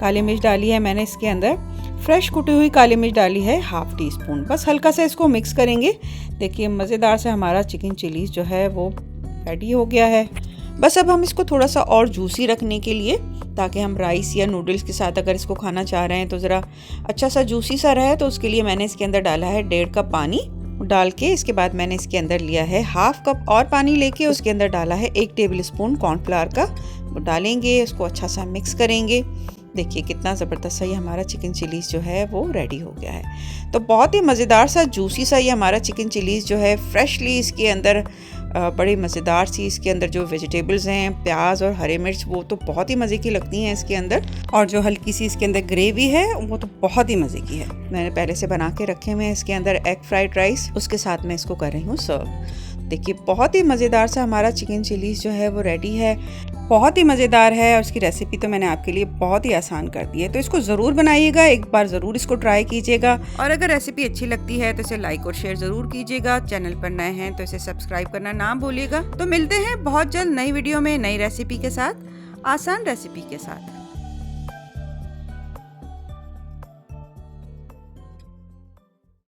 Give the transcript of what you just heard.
काली मिर्च डाली है मैंने इसके अंदर। फ्रेश कुटी हुई काली मिर्च डाली है हाफ टी स्पून। बस हल्का सा इसको मिक्स करेंगे। देखिए मज़ेदार से हमारा चिकन चिलीज़ जो है वो रेडी हो गया है। बस अब हम इसको थोड़ा सा और जूसी रखने के लिए, ताकि हम राइस या नूडल्स के साथ अगर इसको खाना चाह रहे हैं तो ज़रा अच्छा सा जूसी सा रहे, तो उसके लिए मैंने इसके अंदर डाला है 1.5 कप पानी डाल के। इसके बाद मैंने इसके अंदर लिया है हाफ कप और पानी लेके, उसके अंदर डाला है 1 टेबल स्पून कॉर्नफ्लावर का। वो डालेंगे, उसको अच्छा सा मिक्स करेंगे। देखिए कितना ज़बरदस्त सा ये हमारा चिकन चिलीज़ जो है वो रेडी हो गया है। तो बहुत ही मज़ेदार सा जूसी सा ये हमारा चिकन चिलीज़ जो है, फ्रेशली इसके अंदर बड़ी मज़ेदार सी इसके अंदर जो वेजिटेबल्स हैं, प्याज और हरे मिर्च, वो तो बहुत ही मज़े की लगती हैं इसके अंदर। और जो हल्की सी इसके अंदर ग्रेवी है वो तो बहुत ही मज़े की है। मैंने पहले से बना के रखे हुए हैं इसके अंदर एग फ्राइड राइस, उसके साथ मैं इसको कर रही हूँ सर्व। देखिए बहुत ही मज़ेदार सा हमारा चिकन चिलीज़ जो है वो रेडी है। बहुत ही मज़ेदार है और इसकी रेसिपी तो मैंने आपके लिए बहुत ही आसान कर दी है। तो इसको ज़रूर बनाइएगा, एक बार ज़रूर इसको ट्राई कीजिएगा। और अगर रेसिपी अच्छी लगती है तो इसे लाइक और शेयर ज़रूर कीजिएगा। चैनल पर नए हैं तो इसे सब्सक्राइब करना ना भूलिएगा। तो मिलते हैं बहुत जल्द नई वीडियो में नई रेसिपी के साथ, आसान रेसिपी के साथ।